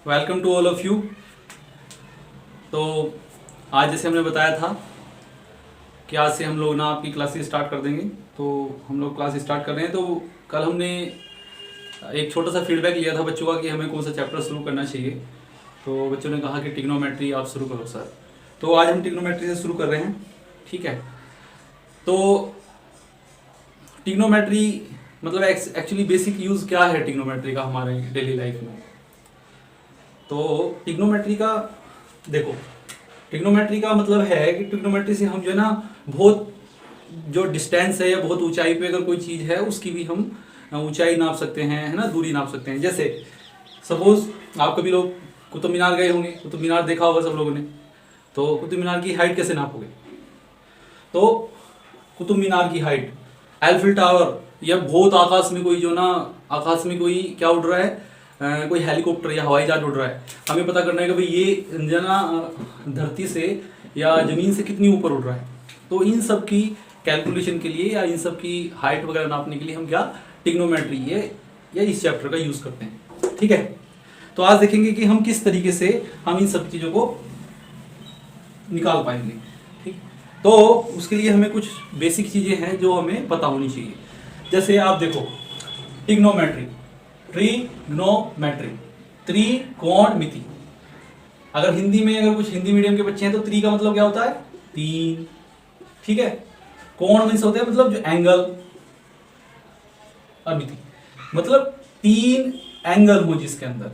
Welcome to all of you. तो आज जैसे हमने बताया था कि आज से हम लोग ना आपकी क्लासेस स्टार्ट कर देंगे, तो हम लोग क्लास स्टार्ट कर रहे हैं। तो कल हमने एक छोटा सा फीडबैक लिया था बच्चों का कि हमें कौन सा चैप्टर शुरू करना चाहिए। तो बच्चों ने कहा कि ट्रिग्नोमेट्री आप शुरू करो सर। तो आज हम ट्रिग्नोमेट्री से शुरू कर रहे हैं, ठीक है। तो ट्रिग्नोमेट्री मतलब एक्चुअली बेसिक यूज़ क्या है ट्रिग्नोमेट्री का हमारे डेली लाइफ में। तो ट्रिग्नोमेट्री का देखो, ट्रिग्नोमेट्री का मतलब है कि ट्रिग्नोमेट्री से हम जो है ना बहुत जो डिस्टेंस है या बहुत ऊंचाई पे अगर कोई चीज़ है उसकी भी हम ऊंचाई नाप सकते हैं, है ना, दूरी नाप सकते हैं। जैसे सपोज आप कभी लोग कुतुब मीनार गए होंगे, कुतुब मीनार देखा होगा सब लोगों ने। तो कुतुब मीनार की हाइट कैसे नापोगे? तो कुतुब मीनार की हाइट, एल्फिल टावर या बहुत आकाश में कोई जो ना आकाश में कोई क्या उड़ रहा है, कोई हेलीकॉप्टर या हवाई जहाज उड़ रहा है, हमें पता करना है कि भाई ये जो ना धरती से या ज़मीन से कितनी ऊपर उड़ रहा है। तो इन सब की कैलकुलेशन के लिए या इन सब की हाइट वगैरह नापने के लिए हम क्या ट्रिग्नोमेट्री या इस चैप्टर का यूज़ करते हैं, ठीक है। तो आज देखेंगे कि हम किस तरीके से हम इन सब चीज़ों को निकाल पाएंगे, ठीक। तो उसके लिए हमें कुछ बेसिक चीज़ें हैं जो हमें पता होनी चाहिए। जैसे आप देखो ट्रिग्नोमेट्री, त्रिकोणमिति। अगर हिंदी में अगर कुछ हिंदी मीडियम के बच्चे हैं तो त्रि का मतलब क्या होता है? तीन, ठीक है। कोण मीन्स होता है मतलब जो एंगल, और मिति मतलब तीन एंगल हो जिसके अंदर,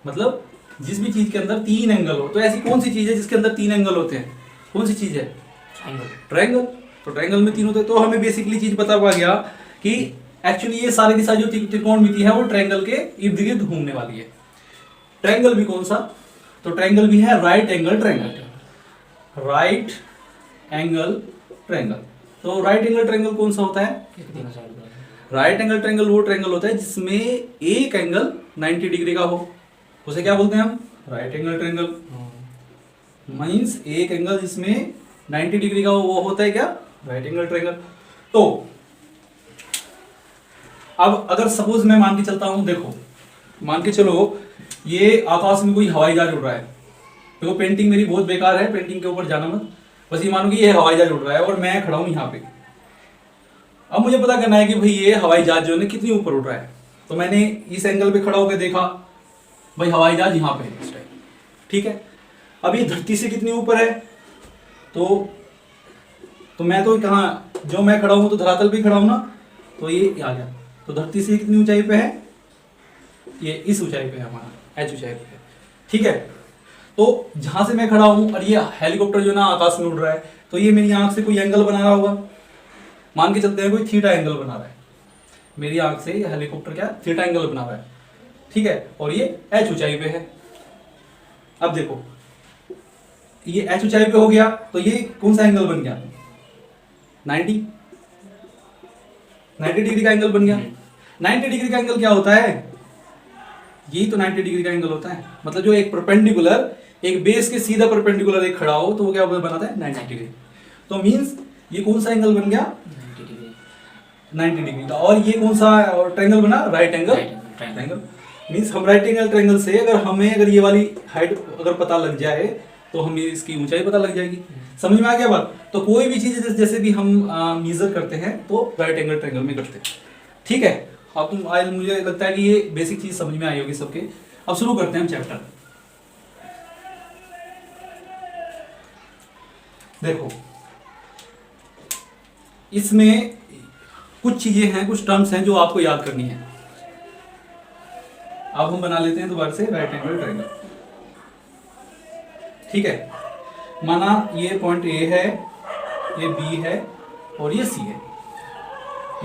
मतलब जिस भी चीज के अंदर तीन एंगल हो। तो ऐसी कौन सी चीज है जिसके अंदर तीन एंगल होते हैं? कौन सी चीज है? ट्रायंगल। तो ट्रायंगल में तीन होते हैं। तो हमें बेसिकली चीज पता पड़ गया कि एक्चुअली ये सारे की सारी जो त्रिकोणमिति है वो ट्रायंगल के इर्द गिर्द घूमने वाली है। ट्रायंगल भी कौन सा? तो ट्रायंगल भी है right angle triangle. Right angle triangle. तो राइट एंगल ट्रायंगल कौन सा होता है? राइट एंगल ट्रायंगल वो ट्रायंगल होता है जिसमें एक एंगल 90 डिग्री का हो, उसे क्या बोलते हैं हम? Right angle triangle. मींस एक एंगल जिसमें 90 डिग्री का हो वो होता है क्या? Right angle triangle. तो अब अगर सपोज मैं मान के चलता हूं, देखो मान के चलो ये आकाश में कोई हवाई जहाज उड़ रहा है। देखो पेंटिंग मेरी बहुत बेकार है, पेंटिंग के ऊपर जाना मत, बस ये मानो कि ये हवाई जहाज उड़ रहा है और मैं खड़ा हूं यहाँ पे। अब मुझे पता करना है कि भाई ये हवाई जहाज जो है कितनी ऊपर उड़ रहा है। तो मैंने इस एंगल पे खड़ा होकर देखा, भाई हवाई जहाज यहाँ पे है इस टाइम, ठीक है। अब ये धरती से कितनी ऊपर है? तो मैं तो कहाँ, जो मैं खड़ा हूं तो धरातल पे खड़ा हूं ना, तो ये आ गया। तो धरती से कितनी ऊंचाई पे है? ये इस ऊंचाई पे है, हमारा एच ऊंचाई पे है, ठीक है। तो जहां से मैं खड़ा हूं और ये हेलीकॉप्टर जो ना आकाश में उड़ रहा है, तो ये मेरी आंख से कोई एंगल बना रहा होगा। मान के चलते हैं कोई थीटा एंगल बना रहा है, मेरी आंख से ये हेलीकॉप्टर क्या थीटा एंगल बना रहा है, ठीक है। और ये एच ऊंचाई पे है। अब देखो ये एच ऊंचाई पे हो गया, तो ये कौन सा एंगल बन गया? 90 डिग्री का एंगल बन गया। 90 डिग्री का एंगल क्या होता है? यही तो 90 डिग्री का एंगल होता है। मतलब जो एक परपेंडिकुलर, एक बेस के सीधा परपेंडिकुलर एक खड़ा हो तो वो क्या बनाता है? 90 डिग्री। तो मींस ये कौन सा एंगल बन गया? 90 डिग्री का। और ये कौन सा ट्रायंगल बना? Right angle triangle. मींस हम राइट एंगल ट्रायंगल से अगर ये वाली हाइट अगर पता लग जाए तो हमें इसकी ऊंचाई पता लग जाएगी। समझ में आ गया बात? तो कोई भी चीज जैसे भी हम मेजर करते हैं तो राइट एंगल ट्रायंगल में करते हैं, ठीक है। अब मुझे लगता है कि ये बेसिक चीज समझ में आई होगी सबके। अब शुरू करते हैं हम चैप्टर। देखो इसमें कुछ चीजें हैं, कुछ टर्म्स हैं जो आपको याद करनी है। अब हम बना लेते हैं दोबारा से राइट एंगल ट्रायंगल, ठीक है। माना ये पॉइंट ए है, ये बी है और ये सी है।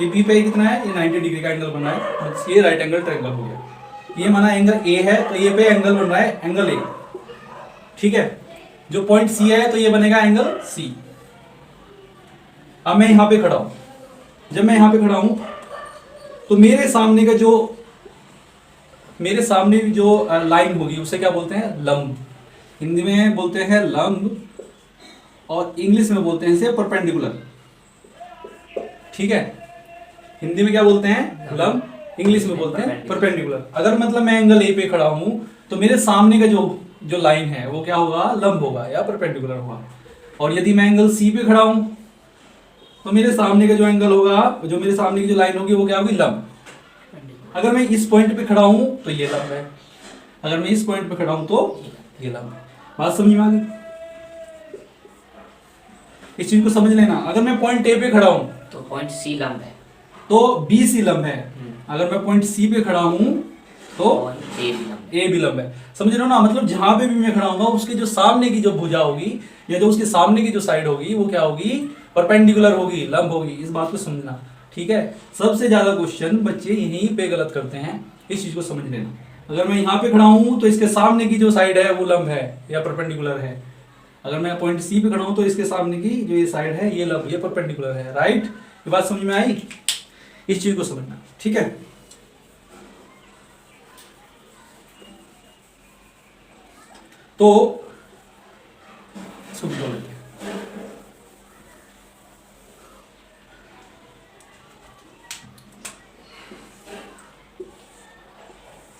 ये बी पे कितना है? ये 90 डिग्री का एंगल बन रहा है, ये राइट एंगल ट्रायंगल हो गया। ये माना एंगल ए है तो ये पे एंगल बन रहा है एंगल ए, ठीक है। जो पॉइंट सी है तो ये बनेगा एंगल सी। अब मैं यहां पे खड़ा हूं, जब मैं यहां पे खड़ा हूं तो मेरे सामने जो लाइन होगी उसे क्या बोलते हैं? लंब। हिंदी में बोलते हैं लंब और इंग्लिश में बोलते हैं इसे परपेंडिकुलर, ठीक है। हिंदी में क्या बोलते हैं? लंब, इंग्लिश में बोलते हैं परपेंडिकुलर। अगर मतलब मैं एंगल ए पे खड़ा हूं तो मेरे सामने का जो जो लाइन है वो क्या होगा, लंब होगा या परपेंडिकुलर होगा। और यदि मैं एंगल सी पे खड़ा हूं तो मेरे सामने का जो एंगल होगा, जो मेरे सामने की जो लाइन होगी वो क्या होगी, लंब। अगर मैं इस पॉइंट पे खड़ा हूं तो ये लंब है, अगर मैं इस पॉइंट पे खड़ा हूं तो ये लंब है। बात समझ में आ गई? इस चीज को समझ लेना। अगर मैं पॉइंट ए पे खड़ा हूं तो पॉइंट सी लंब है, तो बी सी लंब है। अगर मैं पॉइंट सी पे खड़ा हूं तो पॉइंट ए भी लंब है। ए भी लंब है। समझ रहे हो ना? मतलब जहां पे भी मैं खड़ा हूंगा उसके जो सामने की जो भुजा होगी या जो उसके सामने की जो साइड होगी वो क्या होगी, परपेंडिकुलर होगी, लंब होगी। इस बात को समझना, ठीक है। सबसे ज्यादा क्वेश्चन बच्चे यहीं पे गलत करते हैं, इस चीज को समझ लेना। अगर मैं यहाँ पे खड़ा हूं तो इसके सामने की जो साइड है वो लंब है या परपेंडिकुलर है। अगर मैं पॉइंट सी पे खड़ा हूं तो इसके सामने की जो ये साइड है ये लंब, ये परपेंडिकुलर है। राइट? ये बात समझ में आई? इस चीज को समझना, ठीक है। तो इसको भी लेते हैं।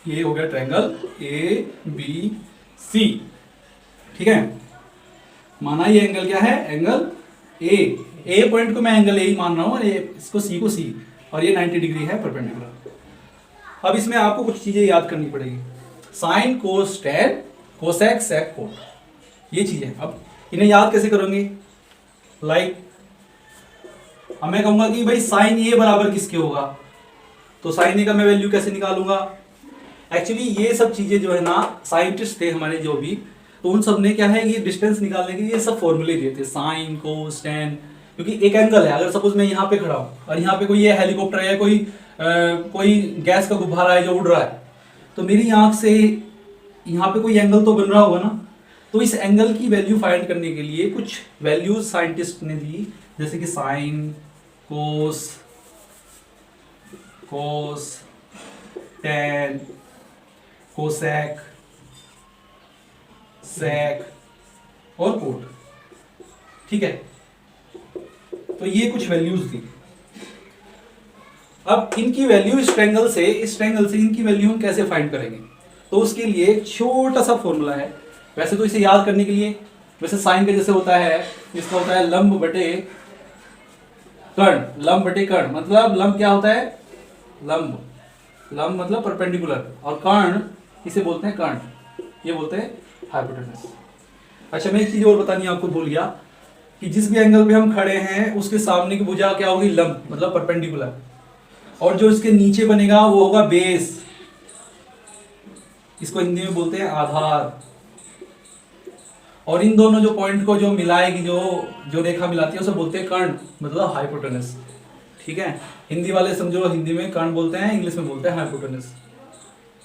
ये हो गया ट्रायंगल ए बी सी, ठीक है। माना ये एंगल क्या है, एंगल ए पॉइंट को मैं एंगल ए ही मान रहा हूं और इसको सी को सी, और ये 90 डिग्री है परपेंडिकुलर। अब इसमें आपको कुछ चीजें याद करनी पड़ेगी, sine cos tan cosec sec cot, ये चीजें। अब इन्हें याद कैसे करोगे? लाइक अब मैं कहूंगा कि भाई साइन ए बराबर किसके होगा, तो साइन ए का मैं वैल्यू कैसे निकालूंगा। एक्चुअली ये सब चीजें जो है ना, साइंटिस्ट थे हमारे जो भी, तो उन सब ने क्या है, ये डिस्टेंस निकालने के लिए ये सब फॉर्मूले दिए थे, साइन कोस टैन। क्योंकि एक एंगल है, अगर सपोज मैं यहाँ पे खड़ा हूं और यहाँ पे कोई ये हेलीकॉप्टर है, कोई गैस का गुब्बारा है जो उड़ रहा है, तो मेरी आंख से यहाँ पे कोई एंगल तो बन रहा होगा ना। तो इस एंगल की वैल्यू फाइंड करने के लिए कुछ वैल्यूज साइंटिस्ट ने दी, जैसे कि sine cos tan cosec sec और कोट, ठीक है। तो ये कुछ वैल्यूज दी। अब इनकी वैल्यू इस ट्रायंगल से इनकी वैल्यू हम कैसे फाइंड करेंगे, तो उसके लिए एक छोटा सा फॉर्मूला है। वैसे तो इसे याद करने के लिए, वैसे साइन का जैसे होता है, इसका होता है लंब बटे कर्ण। लंब बटे कर्ण मतलब लंब क्या होता है, लंब मतलब परपेंडिकुलर, और कर्ण इसे बोलते हैं कर्ण, ये बोलते हैं हाइपोटेनस। अच्छा, मैं एक चीज और बतानी आपको भूल गया कि जिस भी एंगल पे हम खड़े हैं उसके सामने की भुजा क्या होगी, लंब मतलब परपेंडिकुलर, और जो इसके नीचे बनेगा वो होगा बेस, इसको हिंदी में बोलते हैं आधार। और इन दोनों जो पॉइंट को जो मिलाएगी, जो रेखा मिलाती है उसे बोलते हैं कर्ण मतलब हाइपोटेनस, ठीक है। हिंदी वाले समझो, हिंदी में कर्ण बोलते हैं, इंग्लिश में बोलते हैं हाइपोटेनस,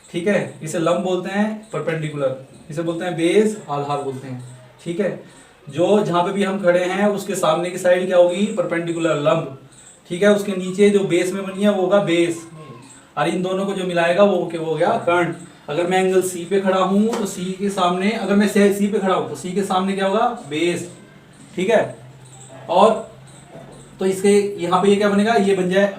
ठीक है। इसे लंब बोलते हैं परपेंडिकुलर, इसे बोलते हैं बेस, आधार बोलते हैं, ठीक है। जो जहां पे भी हम खड़े हैं उसके सामने की साइड क्या होगी, परपेंडिकुलर लंब, ठीक है। उसके नीचे जो बेस में बनी है वो होगा बेस, और इन दोनों को जो मिलाएगा वो हो गया कर्ण। अगर मैं एंगल सी पे खड़ा हूं तो सी के सामने, अगर मैं सी पे खड़ा हूं तो सी के सामने क्या होगा, बेस, ठीक है। और तो इसके यहाँ पे ये क्या बनेगा, ये बन जाए,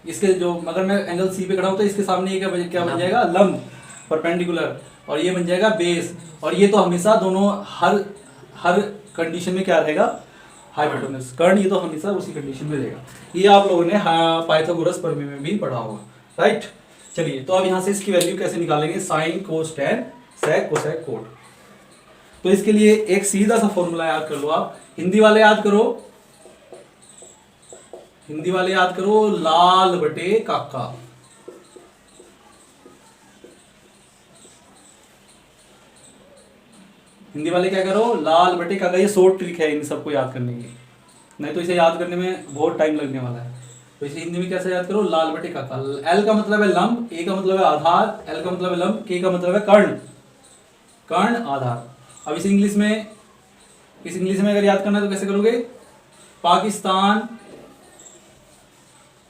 इसके जो, अगर मैं एंगल सी पे खड़ा हूं तो इसके सामने ये क्या बन जाएगा, लंब परपेंडिकुलर, और ये बन जाएगा बेस। और ये तो हमेशा दोनों हर कंडीशन में क्या रहेगा, हाइपोटेनस। कर्ण ये तो हमेशा उसी कंडीशन में रहेगा। ये आप लोगों ने पाइथागोरस प्रमेय में भी पढ़ा होगा, राइट। चलिए, तो अब यहां से इसकी वैल्यू कैसे निकालेंगे, sine cos tan sec cosec cot. तो इसके लिए एक सीधा सा फॉर्मूला याद कर लो आप। हिंदी वाले याद करो, लाल बटे काका। हिंदी वाले क्या करो, लाल बटे काका। ये शॉर्ट ट्रिक है इन सबको याद करने की, नहीं तो इसे याद करने में बहुत टाइम लगने वाला है। तो इसे हिंदी में कैसे याद करो, लाल बटे काका। एल का मतलब है लंब, ए का मतलब है आधार, एल का मतलब है लंब, के का मतलब है कर्ण आधार। अब इसे इंग्लिश में अगर याद करना है तो कैसे करोगे,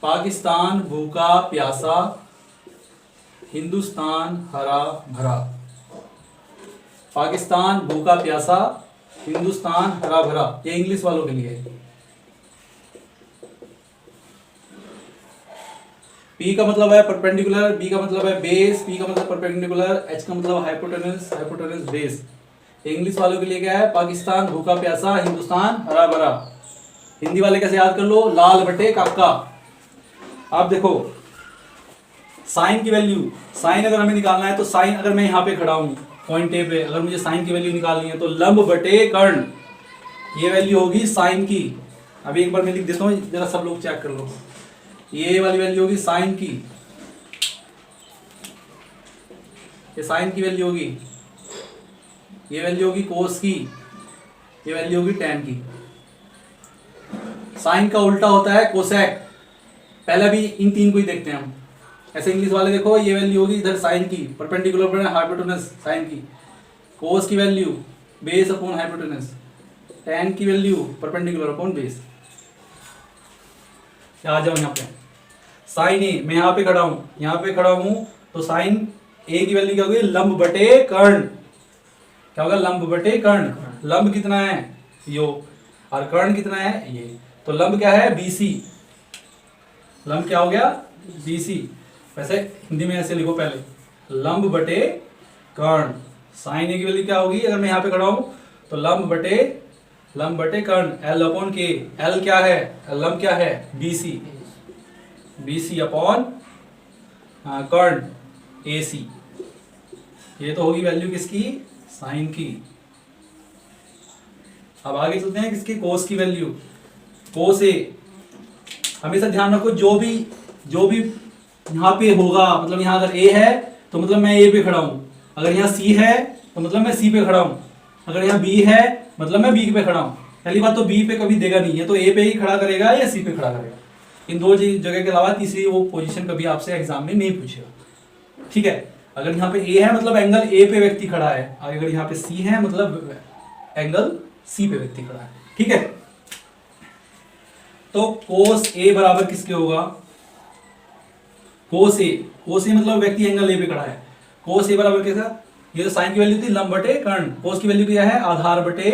पाकिस्तान भूखा प्यासा, हिंदुस्तान हरा भरा। पाकिस्तान भूखा प्यासा, हिंदुस्तान हरा भरा, ये इंग्लिश वालों के लिए है। P का मतलब है परपेंडिकुलर, B का मतलब है बेस, P का मतलब परपेंडिकुलर, H का मतलब हाइपोटेनस, हाइपोटेनस बेस। इंग्लिश वालों के लिए क्या है? पाकिस्तान भूखा प्यासा, हिंदुस्तान हरा भरा। हिंदी वाले कैसे याद कर लो? लाल बटे काका। आप देखो साइन की वैल्यू, साइन अगर हमें निकालना है तो साइन अगर मैं यहाँ पे खड़ा हूँ पॉइंट ए पे, अगर मुझे साइन की वैल्यू निकालनी है तो लंब बटे कर्ण, ये वैल्यू होगी साइन की। अभी एक बार मैं लिख देता हूँ, जरा सब लोग चेक कर लो। ये वाली वैल्यू होगी साइन की, ये साइन की वैल्यू होगी, ये वैल्यू होगी कोस की, ये वैल्यू होगी टैन की। साइन का उल्टा होता है कोसेक। पहले भी इन तीन को ही देखते हैं हम। ऐसे इंग्लिश वाले देखो, ये वैल्यू होगी इधर साइन की, परपेंडिकुलर पर हाइपोटेनस साइन की। कोस की value base upon hypotenuse, tan की वैल्यू परपेंडिकुलर अपॉन बेस। आ जाओ यहाँ पे साइन ए, मैं यहाँ पे खड़ा हूँ, यहाँ पे खड़ा हूँ तो साइन ए की वैल्यू क्या होगी? लंब बटे कर्ण। क्या होगा? लंब बटे कर्ण। लंब कितना है? यो, और कर्ण कितना है? ये। तो लंब क्या है? BC। लंब क्या हो गया? BC। वैसे हिंदी में ऐसे लिखो पहले, लंब बटे कर्ण। साइन ए की वैल्यू क्या होगी? अगर मैं यहाँ पे खड़ा हूँ तो लंब बटे कर्ण, L अपॉन के। L क्या है? लंब क्या है? BC। BC अपॉन कर्ण AC। ये तो होगी वैल्यू किसकी? साइन की। अब आगे चलते हैं किसकी? कोस की वैल्यू। कोस ए, हमेशा ध्यान रखो जो भी यहाँ पे होगा, मतलब यहाँ अगर A है तो मतलब मैं A पे खड़ा हूं, अगर यहाँ C है तो मतलब मैं C पे खड़ा हूं, अगर यहाँ B है मतलब मैं B पे खड़ा हूं। पहली बात तो B पे कभी देगा नहीं है, तो A पे ही खड़ा करेगा या C पे खड़ा करेगा। इन दो जगह के अलावा तीसरी वो पोजीशन कभी आपसे एग्जाम में नहीं पूछेगा। ठीक है, अगर यहाँ पे A है मतलब एंगल A पे व्यक्ति खड़ा है, अगर यहाँ पे C है मतलब एंगल C पे व्यक्ति खड़ा है। ठीक है, तो कोस A बराबर किसके होगा? कोस A मतलब व्यक्ति एंगल A पे खड़ा है। कोस A बराबर कैसा? ये तो साइन की वैल्यू थी लंब बटे कर्ण, कोस की वैल्यू क्या है? आधार बटे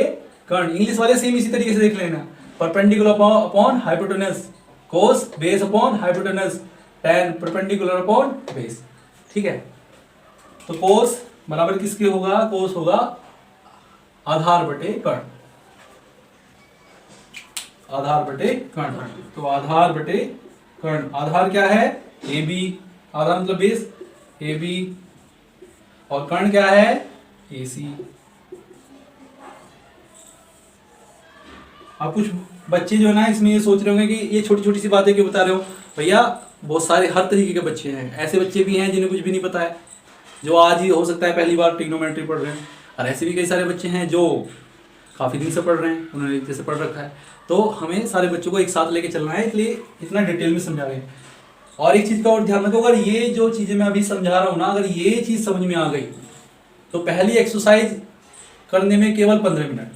कर्ण। इंग्लिश वाले सेम इसी तरीके से देख लेना, perpendicular upon hypotenuse, cos base upon hypotenuse, tan perpendicular upon base. ठीक है, तो कोस बराबर किसके होगा? कोस होगा आधार बटे कर्ण, आधार बटे कर्ण। तो आधार बटे कर्ण, आधार क्या है? AB, आधार मतलब बेस AB, और कर्ण क्या है? AC। अब कुछ बच्चे जो है ना इसमें ये सोच रहे होंगे कि ये छोटी छोटी सी बातें क्यों बता रहे हो भैया। बहुत सारे हर तरीके के बच्चे हैं, ऐसे बच्चे भी हैं जिन्हें कुछ भी नहीं पता है, जो आज ही हो सकता है पहली बार ट्रिग्नोमेट्री पढ़ रहे हैं, और ऐसे भी कई सारे बच्चे हैं जो काफ़ी दिन से पढ़ रहे हैं, उन्होंने जैसे पढ़ रखा है। तो हमें सारे बच्चों को एक साथ लेके चलना है, इसलिए इतना डिटेल में समझा रहे हैं। और एक चीज़ का और ध्यान रखो, अगर ये जो चीज़ें मैं अभी समझा रहा हूँ ना, अगर ये चीज़ समझ में आ गई तो पहली एक्सरसाइज करने में केवल 15 मिनट।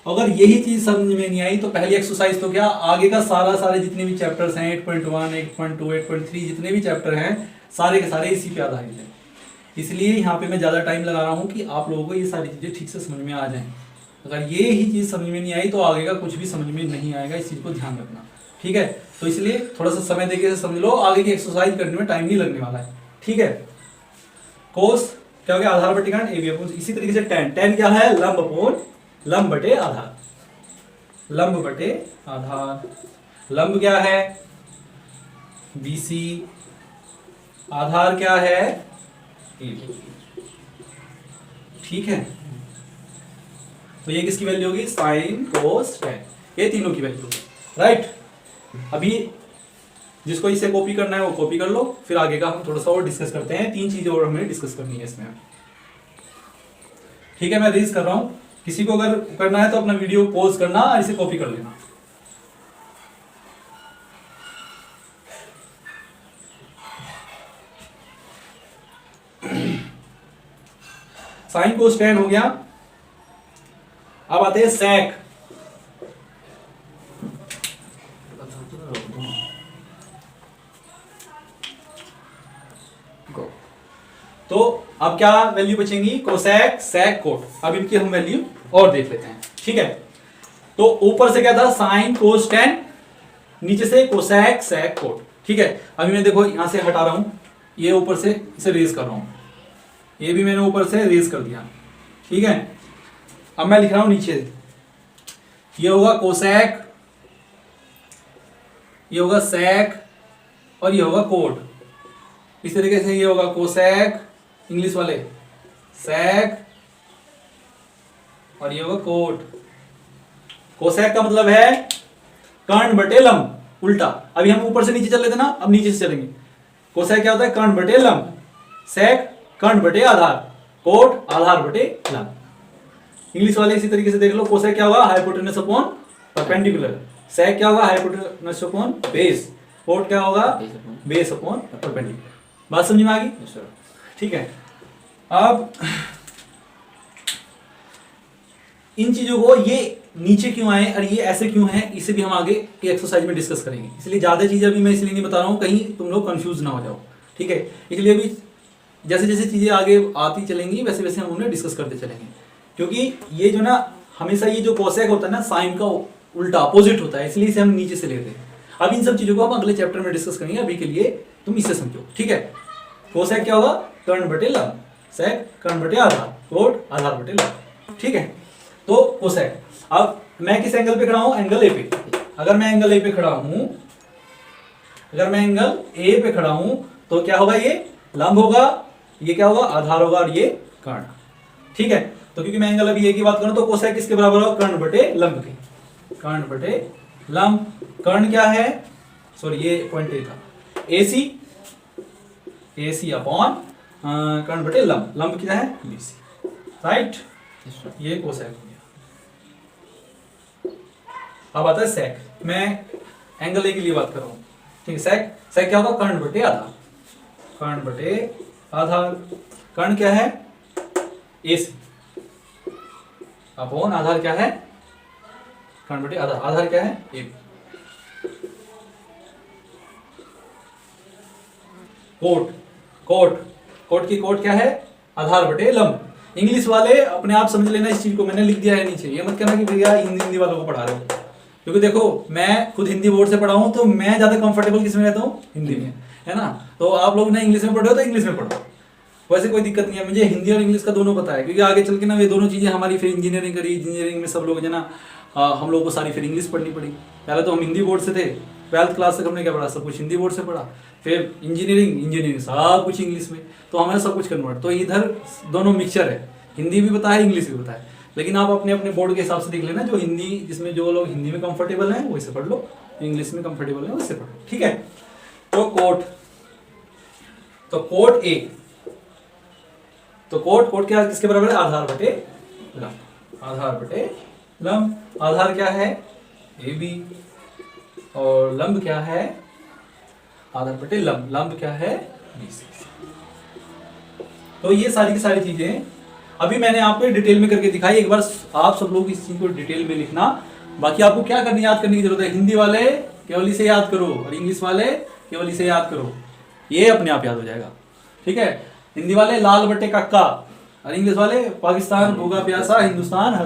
अगर यही चीज़ समझ में नहीं आई तो पहली एक्सरसाइज तो क्या, आगे का सारे जितने भी चैप्टर्स हैं 8.1, 8.2, 8.3 जितने भी चैप्टर हैं सारे के सारे इसी पे आधारित हैं। इसलिए यहाँ पे मैं ज़्यादा टाइम लगा रहा हूँ कि आप लोगों को ये सारी चीज़ें ठीक से समझ में आ जाएं। अगर ये ही चीज़ समझ में नहीं आई तो आगे का कुछ भी समझ में नहीं आएगा, इस चीज़ को ध्यान रखना। ठीक है, तो इसलिए थोड़ा सा समय देके समझ लो, आगे की एक्सरसाइज करने में टाइम नहीं लगने वाला है। ठीक है, कोस क्या हो गया? आधार बटे कर्ण AB अपॉन। इसी तरीके से टैन क्या है? लंब बटे आधार, लंब बटे आधार। लंब क्या है? BC, आधार क्या है? AB। ठीक है, तो ये किसकी वैल्यू होगी? साइन कोस टैन, ये तीनों की वैल्यू होगी। राइट, अभी जिसको इसे कॉपी करना है वो कॉपी कर लो, फिर आगे का हम थोड़ा सा और डिस्कस करते हैं। 3 चीजें और हमें डिस्कस करनी है इसमें। ठीक है, मैं रीज कर रहा हूं, किसी को अगर करना है तो अपना वीडियो पॉज करना और इसे कॉपी कर लेना। साइन कोस टैन हो गया। अब आते हैं सेक। तो अब क्या वैल्यू बचेंगी? Cosec, sec, coat. अब इनकी हम वैल्यू और देख लेते हैं। ठीक है, तो ऊपर से क्या था? साइन कोस टैन, नीचे से कोसेक, सेक, कोट। ठीक है, अभी मैं देखो यहाँ से हटा रहा हूँ, ये ऊपर से इसे रेज कर रहा हूँ, ये भी मैंने ऊपर से रेज कर दिया। ठीक है, अब मैं लिख रहा हूँ नीचे, ये होगा कोसेक, ये होगा सेक, और ये होगा कोट। इस तरीके से ये होगा कोसेक, इंग्लिश वाले सेक, और ये होगा कोट। कोसेक का मतलब है कर्ण बटे लंब, उल्टा। अभी हम ऊपर से नीचे चल लेते ना, अब नीचे से चलेंगे। कोसेक क्या होता है? कर्ण बटे लंब। सेक कर्ण बटे आधार, कोट आधार बटे लंब। इंग्लिश वाले इसी तरीके से देख लो, कोसेक क्या होगा? Hypotenuse upon perpendicular. सेक क्या होगा? Hypotenuse upon base. कोट क्या होगा? Base upon perpendicular. बात समझ में आ गई? ठीक है, अब इन चीजों को, ये नीचे क्यों आए और ये ऐसे क्यों है, इसे भी हम आगे की एक्सरसाइज में डिस्कस करेंगे। इसलिए ज्यादा चीजें अभी मैं इसलिए नहीं बता रहा हूं, कहीं तुम लोग कंफ्यूज ना हो जाओ। ठीक है, इसलिए अभी जैसे जैसे चीजें आगे आती चलेंगी वैसे वैसे हम उन्हें डिस्कस करते चलेंगे। क्योंकि ये जो ना, हमेशा ये जो कोसेक होता है ना, साइन का उल्टा अपोजिट होता है, इसलिए इसे हम नीचे से लेते हैं। अब इन सब चीजों को हम अगले चैप्टर में डिस्कस करेंगे, अभी के लिए तुम इसे समझो। ठीक है, कोसेक क्या होगा? कर्ण बटे लंब। सेक कर्ण बटे आधार, कोट आधार बटे लंब। ठीक है, तो कोसेक। अब मैं किस एंगल पे खड़ा हूं? एंगल ए पे। अगर मैं एंगल ए पे खड़ा हूं, अगर मैं एंगल ए पे खड़ा हूं तो क्या होगा? ये लंब होगा, ये क्या होगा? आधार होगा, और ये कर्ण। ठीक है, तो क्योंकि मैं एंगल अभी ए की बात करूं तो कोसेक किसके बराबर होगा? कर्ण बटे लंब के। कर्ण बटे लंब। कर्ण क्या है? सॉरी, ये पॉइंट ए था। एसी, एसी अपॉन कर्ण बटे लंब। लंब क्या है? बीसी। राइट, ये कोसेक हो गया। अब आता है सेक। मैं एंगल ए के लिए बात कर रहा हूं। ठीक है, सेक, सेक क्या होगा? कर्ण बटे आधार। कर्ण बटे आधार। कर्ण क्या है? एसी अपॉन आधार क्या है? कर्ण बटे आधार। आधार क्या है? ए। कोट, कोट, कोट की कोट क्या है? आधार बटे लंब। इंग्लिश वाले अपने आप समझ लेना इस चीज को, मैंने लिख दिया है नीचे। ये मत कहना कि भैया हिंदी वालों को पढ़ा रहे हो, क्योंकि देखो मैं खुद हिंदी बोर्ड से पढ़ा हूं, तो मैं ज्यादा कंफर्टेबल किस में रहता हूँ? हिंदी में, है ना। तो आप लोग ना इंग्लिश में पढ़े हो तो इंग्लिश में पढ़ो, वैसे कोई दिक्कत नहीं है। मुझे हिंदी और इंग्लिश का दोनों पता है, क्योंकि आगे चल के ना ये दोनों चीजें हमारी, फिर इंजीनियरिंग करी, इंजीनियरिंग में सब लोग जो ना, हम लोगों को सारी फिर इंग्लिश पढ़नी पड़ी। पहले तो हम हिंदी बोर्ड से थे, 12th क्लास तक हमने क्या पढ़ा? सब कुछ हिंदी बोर्ड से पढ़ा। फिर इंजीनियरिंग, इंजीनियरिंग सब कुछ इंग्लिश में, तो हमें सब कुछ कन्वर्ट। तो इधर दोनों मिक्सचर है, हिंदी भी पता है, इंग्लिश भी पता है। लेकिन आप अपने अपने बोर्ड के हिसाब से देख लेना, जो हिंदी, जिसमें जो लोग हिंदी में कंफर्टेबल हैं वो इसे पढ़ लो, इंग्लिश में कंफर्टेबल है वैसे पढ़ो। ठीक है, तो कोट, तो कोट ए, तो कोट, कोट क्या किसके बराबर है? आधार बटे लंब। आधार बटे लंब। आधार क्या है? ए बी, और लंब क्या है? आधार बटे लंब। लंब क्या है? B C. तो ये सारी की सारी चीजें अभी मैंने आपको डिटेल में करके दिखाई। एक बार आप सब लोग इस चीज को डिटेल में लिखना। बाकी आपको क्या करनी, याद करने की जरूरत है? हिंदी वाले केवल इसे याद करो, और इंग्लिश वाले केवल इसे याद करो, ये अपने आप याद हो जाएगा। ठीक है, हिंदी वाले लाल बटे कक्का, और इंग्लिश वाले पाकिस्तान भूखा प्यासा हिंदुस्तान।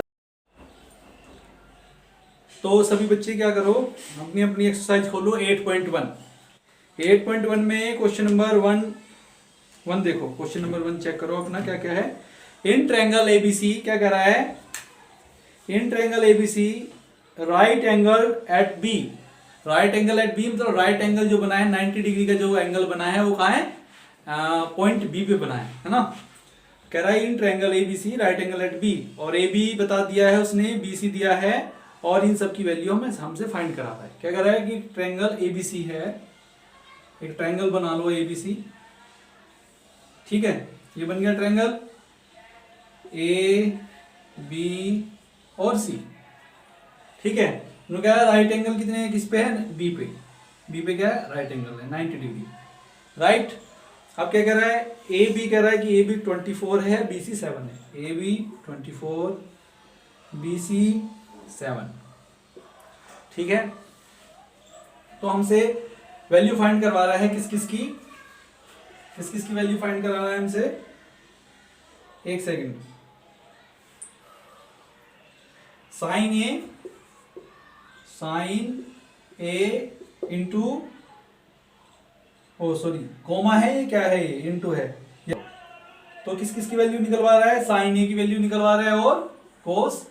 तो सभी बच्चे क्या करो, अपनी अपनी एक्सरसाइज खोलो 8.1। 8.1 में क्वेश्चन नंबर 1 देखो, क्वेश्चन नंबर 1 चेक करो अपना क्या क्या है। इन ट्रायंगल एबीसी क्या कह रहा है? In triangle ABC right angle at B. Right angle at B मतलब राइट एंगल जो बना है 90 डिग्री का जो एंगल बना है वो कहाँ है? पॉइंट बी पे बना है ना। कह रहा है in triangle ABC right angle at B, और ए बी बता दिया है उसने, बी सी दिया है, और इन सब की वैल्यू हमें हमसे फाइंड करा रहा है। क्या कह रहा है कि ट्रायंगल एबीसी है, एक ट्रायंगल बना लो एबीसी। ठीक है, ये बन गया ट्रायंगल ए बी और सी। ठीक है, उन्होंने क्या है राइट एंगल कितने किस पे है? बी पे। बी पे क्या है? राइट एंगल है 90 डिग्री। राइट, अब क्या कह रहा है? ए बी कह रहा है कि ए बी 24 है, बी सी 7 है। A B 24, B C 7। ठीक है, तो हमसे वैल्यू फाइंड करवा रहा है किस किस की वैल्यू फाइंड करा रहा है हमसे? एक सेकंड। साइन ए इंटू ओ सॉरी कोमा है ये, क्या है ये, इनटू है। तो किस किस की वैल्यू निकलवा रहा है, साइन ए की वैल्यू निकलवा रहा है और कोस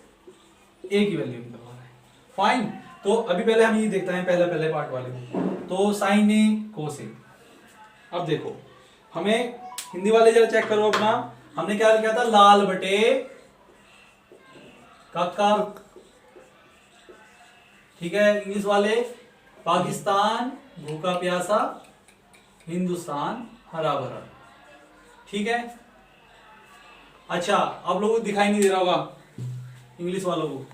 ए की वैल्यू निकलवा रहा है। फाइन। तो अभी पहले हम ये देखते हैं पहले पार्ट वाले को। तो साइन ए कोस ए। अब देखो हमें हिंदी वाले जरा चेक करो अपना, हमने क्या लिखा था, लाल बटे काका, ठीक है। इंग्लिश वाले पाकिस्तान भूखा प्यासा, हिंदुस्तान हरा भरा, ठीक है। अच्छा आप लोगों को दिखाई नहीं दे रहा होगा इंग्लिश वालों को,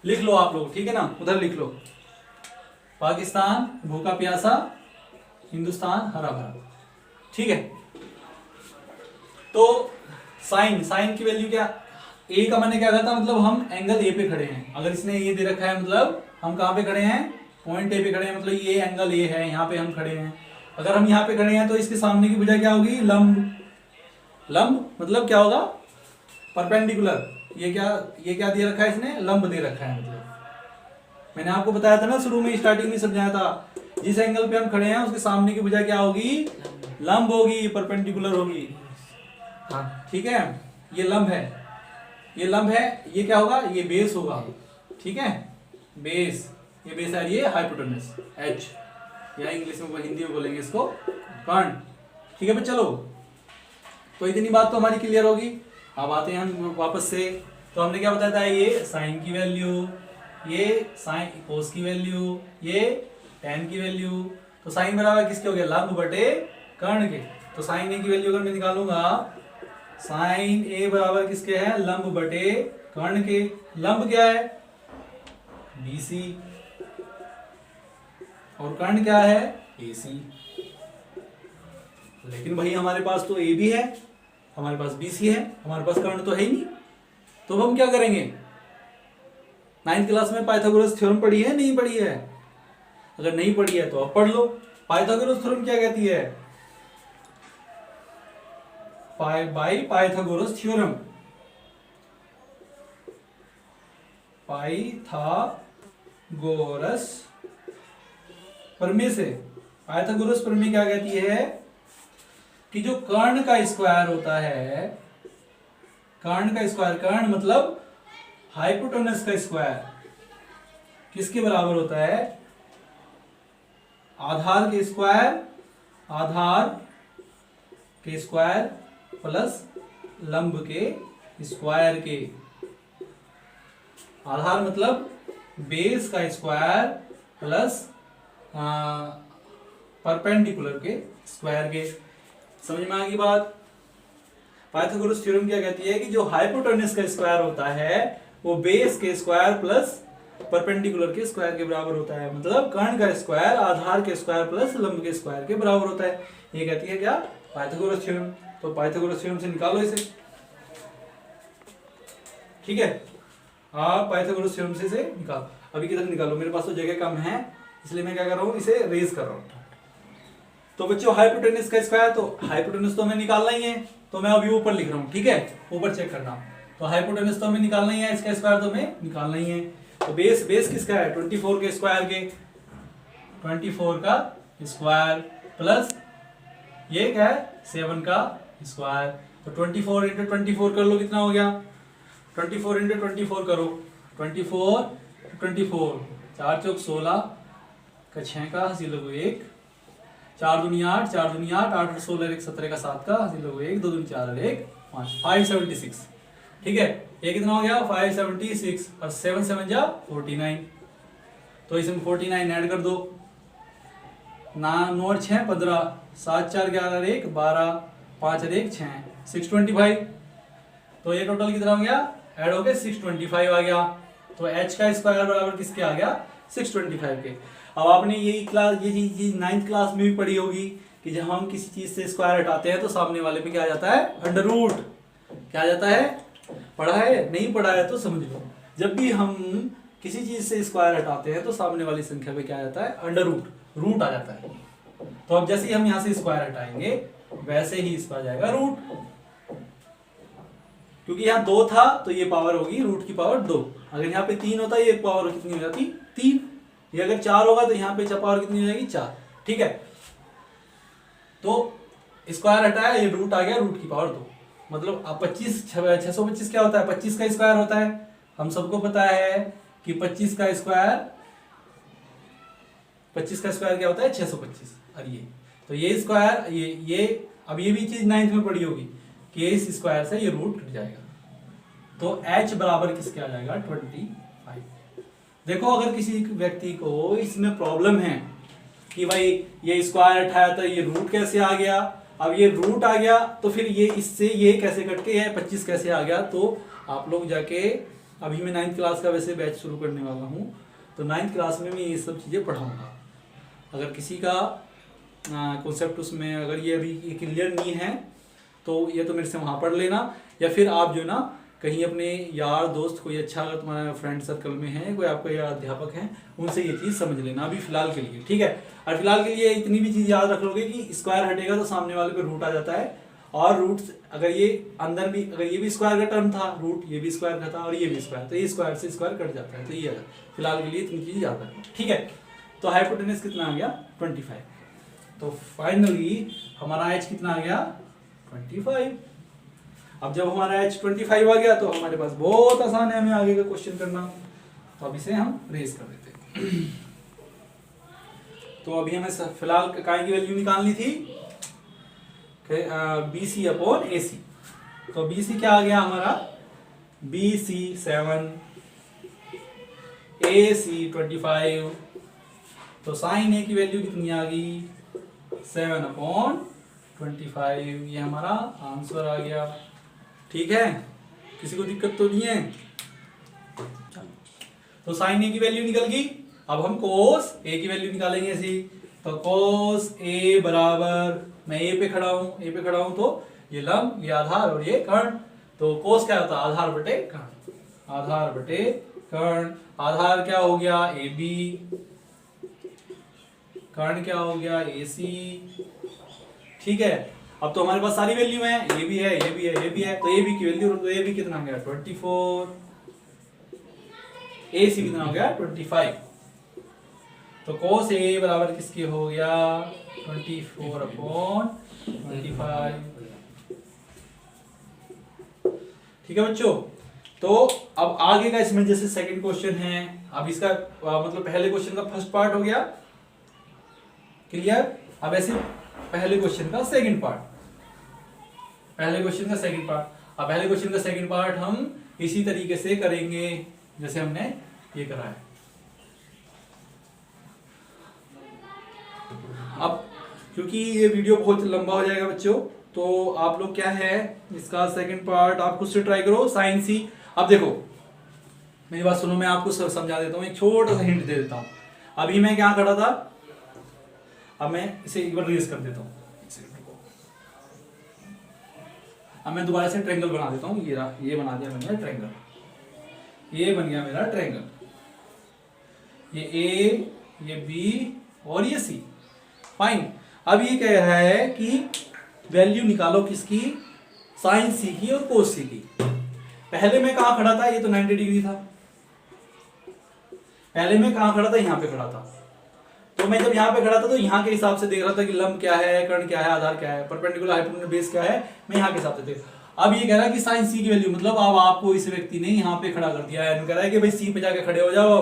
लिख लो आप लोग, ठीक है ना, उधर लिख लो, पाकिस्तान भूखा प्यासा, हिंदुस्तान हरा भरा, ठीक है। तो साइन की वैल्यू क्या, ए का मैंने क्या कहा था, मतलब हम एंगल ए पे खड़े हैं। अगर इसने ये दे रखा है मतलब हम कहां पे खड़े हैं, पॉइंट ए पे खड़े हैं, मतलब ये एंगल ए है, यहाँ पे हम खड़े हैं। अगर हम यहाँ पे खड़े हैं तो इसके सामने की भुजा क्या होगी, लंब। लंब मतलब क्या होगा, परपेंडिकुलर। ये क्या दे रखा है इसने, लंब दे रखा है। मतलब मैंने आपको बताया था ना शुरू में, स्टार्टिंग में समझाया था, जिस एंगल पे हम खड़े हैं उसके सामने की भुजा क्या होगी, लंब होगी, परपेंडिकुलर होगी, ठीक है। ये लंब है, ये लंब है, ये क्या होगा, ये बेस होगा, ठीक है, बेस। ये बेस है, ये हाइपोटेनस एच, या इंग्लिश में हिंदी में बोलेंगे इसको कर्ण, ठीक है। चलो तो इतनी बात तो हमारी क्लियर होगी। अब आते हैं हम वापस से। तो हमने क्या बताया था, ये साइन की वैल्यू, ये साइन कोस की वैल्यू, ये टेन की वैल्यू। तो साइन बराबर किसके हो गया, लंब बटे कर्ण के। तो साइन ए की वैल्यू अगर मैं निकालूंगा, साइन ए बराबर किसके है, लंब बटे कर्ण के। लंब क्या है, बीसी, और कर्ण क्या है, एसी। लेकिन भाई हमारे पास तो ए भी है, हमारे पास बीसी है, हमारे पास कर्ण तो है ही नहीं। तो हम क्या करेंगे, 9th क्लास में पाइथागोरस थ्योरम पढ़ी है, नहीं पढ़ी है? अगर नहीं पढ़ी है तो अब पढ़ लो। पाइथागोरस थ्योरम क्या कहती है, बाय पाइथागोरस थ्योरम, पाइथागोरस प्रमेय से, पाइथागोरस प्रमेय क्या कहती है कि जो कर्ण का स्क्वायर होता है, कर्ण का स्क्वायर, कर्ण मतलब हाइपोटेनस का स्क्वायर, किसके बराबर होता है, आधार के स्क्वायर, आधार के स्क्वायर प्लस लंब के स्क्वायर के। आधार मतलब बेस का स्क्वायर प्लस परपेंडिकुलर के स्क्वायर के। समझ में आ गई बात। पाइथागोरस थ्योरम क्या कहती है कि जो हाइपोटेनस का स्क्वायर होता है वो बेस के स्क्वायर प्लस परपेंडिकुलर के स्क्वायर के बराबर होता है। मतलब कर्ण का स्क्वायर आधार के स्क्वायर प्लस लंब के स्क्वायर के बराबर होता है। ये कहती है क्या, पाइथागोरस थ्योरम। तो पाइथागोरस थ्योरम से निकालो इसे, ठीक है। आप पाइथागोरस थ्योरम से निकालो। अभी किधर निकालो, मेरे पास तो जगह कम है इसलिए मैं क्या कर रहा हूँ, इसे रेज कर रहा हूँ। तो बच्चों हाइपोटेनस का स्क्वायर, तो हाइपोटेनस तो हमें निकालना ही है, तो मैं अभी ऊपर लिख रहा हूँ, ठीक है, ऊपर चेक करना। तो हाइपोटेनस तो हमें निकालना ही है, इसका स्क्वायर तो हमें निकालना ही है। तो बेस किसका है, 24 के स्क्वायर के, 24 का स्क्वायर प्लस ये क्या है 7 का स्क्वायर। तो 24 इंटू 24 कर लो, कितना हो गया, 24 इंटू 24 करो, 24 24, 4 चौक 16 का 6 का हंसी लोगो 1, 4 दूनी 8, 4 दूनी 8, 8 16 1 17 का 7 का हंसी लोगो 1, 2 दूनी 4 और 1 5, 576, ठीक है। ये कितना हो गया 576 और 7 7 जा 49। तो इसमें 49 ऐड कर दो, 9 और 6 15, 7 4 11 और 1 12, 5 और 1 6, 625। तो ये टोटल कितना हो गया, ऐड हो गया 625 आ गया। तो h का स्क्वायर बराबर किसके आ गया, 625 के। अब आपने यही क्लास, ये चीज 9th क्लास में भी पढ़ी होगी कि जब हम किसी चीज से स्क्वायर हटाते हैं तो सामने वाले पे क्या आ जाता है, अंडर रूट। क्या आ जाता है, पढ़ा है, नहीं पढ़ा है तो समझ लो। जब भी हम किसी चीज से स्क्वायर हटाते हैं तो सामने वाली संख्या पे क्या आ जाता है, अंडर रूट, रूट आ जाता है। तो अब जैसे ही हम यहाँ से स्क्वायर हटाएंगे वैसे ही इस पर आ जाएगा रूट, क्योंकि यहाँ 2 था तो ये पावर होगी रूट की पावर 2। अगर यहाँ पे 3 होता ये पावर कितनी हो जाती, 3। ये अगर 4 होगा तो यहाँ पे पावर कितनी हो जाएगी, 4, ठीक है। तो स्क्वायर हटाया, ये रूट आ गया, रूट की पावर 2। मतलब अब 625 क्या होता है, 25 का स्क्वायर होता है। हम सबको पता है कि 25 का स्क्वायर क्या होता है, 625। और ये स्क्वायर, ये अब ये भी चीज 9th में पढ़ी होगी कि इस स्क्वायर से ये रूट कट जाएगा, तो h बराबर किसके आ जाएगा, 25। देखो अगर किसी व्यक्ति को इसमें प्रॉब्लम है कि भाई ये स्क्वायर हटाया था, ये रूट कैसे आ गया, अब ये रूट आ गया तो फिर ये इससे ये कैसे कट के ये 25 कैसे आ गया, तो आप लोग जाके, अभी मैं 9th क्लास का वैसे बैच शुरू करने वाला हूँ, तो 9th क्लास में मैं ये सब चीज़ें पढ़ाऊँगा। अगर किसी का कॉन्सेप्ट उसमें अगर ये अभी क्लियर नहीं है तो ये तो मेरे से वहाँ पढ़ लेना, या फिर आप जो ना कहीं अपने यार दोस्त कोई अच्छा, अगर तुम्हारा फ्रेंड सर्कल में है कोई आपका या अध्यापक हैं, उनसे ये चीज़ समझ लेना अभी फिलहाल के लिए, ठीक है। और फिलहाल के लिए इतनी भी चीज़ याद रख लोगे कि स्क्वायर हटेगा तो सामने वाले पे रूट आ जाता है, और रूट अगर ये अंदर भी, अगर ये भी स्क्वायर का टर्म था रूट, ये भी स्क्वायर का था और ये भी स्क्वायर, तो ये स्क्वायर से स्क्वायर कट जाता है, तो ये फिलहाल के लिए इतनी चीज़ याद रखना, ठीक है। तो हाइपोटेनस कितना आ गया, 25। तो फाइनली हमारा एच कितना आ गया, 25। अब जब हमारा एच 25 आ गया तो हमारे पास बहुत आसान है हमें आगे का क्वेश्चन करना, तो अब इसे हम रेस कर देते हैं। तो अभी हमें फिलहाल काय की वैल्यू निकालनी थी, BC अपॉन AC। तो BC क्या आ गया हमारा, BC 7, AC 25, तो साइन A की वैल्यू कितनी आ गई, 7 अपॉन 25, ये हमारा आंसर आ गया, ठीक है। किसी को दिक्कत तो नहीं है, तो साइन A की वैल्यू निकल गई। अब हम कोस A की वैल्यू निकालेंगे ऐसी, तो कोस A बराबर, मैं A पे खड़ा हूं तो ये लंब, ये आधार और ये कर्ण, तो कोस क्या होता है, आधार बटे कर्ण, आधार बटे कर्ण। आधार क्या हो गया, AB, कर्ण क्या हो गया, AC, ठीक है। अब तो हमारे पास सारी वैल्यू है, ये भी है, ये भी है, ये भी है, तो AB की वैल्यू, तो AB कितना हो गया 24, AC कितना हो गया 25, तो cos A बराबर किसके हो गया 24 अपॉन 25, ठीक है बच्चों। तो अब आगे का इसमें जैसे सेकंड क्वेश्चन है, अब इसका मतलब पहले क्वेश्चन का फर्स्ट पार्ट हो गया क्लियर, अब ऐसे पहले क्वेश्चन का सेकंड पार्ट, पहले क्वेश्चन का सेकंड पार्ट। अब पहले क्वेश्चन का सेकंड पार्ट हम इसी तरीके से करेंगे जैसे हमने ये करा है। अब क्योंकि ये वीडियो बहुत लंबा हो जाएगा बच्चों, तो आप लोग क्या है, इसका सेकंड पार्ट आप खुद से ट्राई करो, साइन सी। अब देखो मेरी बात सुनो, मैं आपको समझा देता हूँ, एक छोटा सा हिंट दे देता हूँ। अभी मैं क्या कर रहा था, अब मैं इसे एक बार रेस कर देता हूँ, अब मैं दोबारा से ट्रायंगल बना देता हूँ, ये बना दिया मैंने ट्रायंगल, ये बन गया मेरा ट्रायंगल, ये A, ये B और ये C, फाइन। अब ये कह रहा है कि वैल्यू निकालो किसकी, साइन C की और कोस C की। पहले मैं कहाँ खड़ा था, ये तो 90 डिग्री था, पहले मैं कहाँ खड़ा था, यहाँ पे खड़ा था। तो मैं जब यहाँ पे खड़ा था तो यहाँ के हिसाब से देख रहा था कि लंब क्या है, कर्ण क्या है, आधार क्या है, परपेंडिकुलर हाइपोटेन्यूज बेस क्या है, मैं यहाँ के हिसाब से देख। अब ये कह रहा है कि साइन C की वैल्यू, मतलब अब आपको इस व्यक्ति ने यहाँ पे खड़ा कर दिया है, कह रहा है कि भाई C पे जाके खड़े हो जाओ,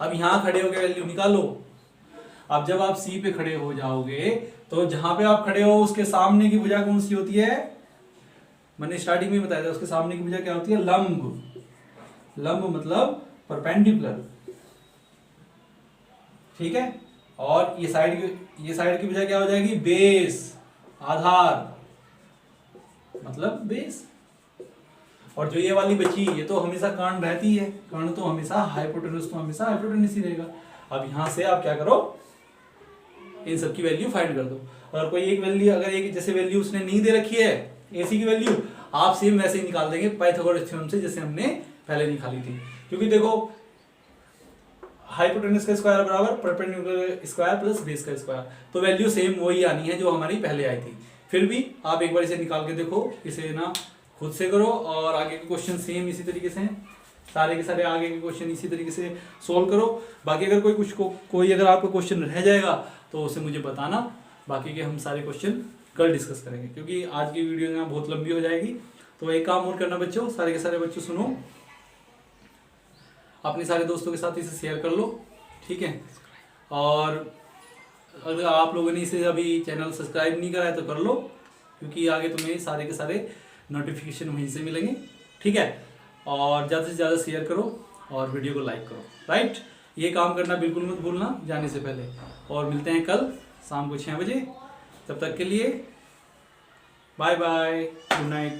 अब यहाँ खड़े होकर वैल्यू निकालो। अब जब आप C पे खड़े हो जाओगे तो जहां पे आप खड़े हो उसके सामने की भुजा कौन सी होती है, मैंने स्टार्टिंग में बताया था, उसके सामने की भुजा क्या होती है, लंब। लंब मतलब परपेंडिकुलर, ठीक है। और ये साइड की भुजा क्या हो जाएगी, बेस, आधार मतलब बेस। और जो ये वाली बची, ये तो हमेशा कर्ण रहती है, कर्ण तो हमेशा हाइपोटेन्यूज, तो हमेशा हाइपोटेन्यूज ही रहेगा। अब यहां से आप क्या करो, इन सब की वैल्यू फाइंड कर दो। अगर कोई एक वैल्यू, अगर एक जैसे वैल्यू उसने नहीं दे रखी है AC की वैल्यू, आप सेम वैसे ही निकाल देंगे पाइथागोरस थ्योरम से, जैसे हमने पहले निकाली थी। क्योंकि देखो हाइपोटेन्यूज का स्क्वायर बराबर परपेंडिकुलर स्क्वायर प्लस बेस का स्क्वायर, तो वैल्यू सेम वही आनी है जो हमारी पहले आई थी। फिर भी आप एक बार इसे निकाल के देखो, इसे ना खुद से करो, और आगे के क्वेश्चन सेम इसी तरीके से हैं, सारे के सारे आगे के क्वेश्चन इसी तरीके से सोल्व करो। बाकी अगर कोई अगर आपका क्वेश्चन रह जाएगा तो उसे मुझे बताना, बाकी के हम सारे क्वेश्चन कल डिस्कस करेंगे, क्योंकि आज की वीडियो ना बहुत लंबी हो जाएगी। तो एक काम और करना बच्चों, सारे के सारे बच्चों सुनो, अपने सारे दोस्तों के साथ इसे शेयर कर लो, ठीक है। और अगर आप लोगों ने इसे अभी चैनल सब्सक्राइब नहीं करा है तो कर लो, क्योंकि आगे तुम्हें सारे के सारे नोटिफिकेशन वहीं से मिलेंगे, ठीक है। और ज़्यादा से ज़्यादा शेयर करो और वीडियो को लाइक करो, राइट। ये काम करना बिल्कुल मत भूलना जाने से पहले। और मिलते हैं कल शाम को 6 बजे, तब तक के लिए बाय बाय, गुड नाइट।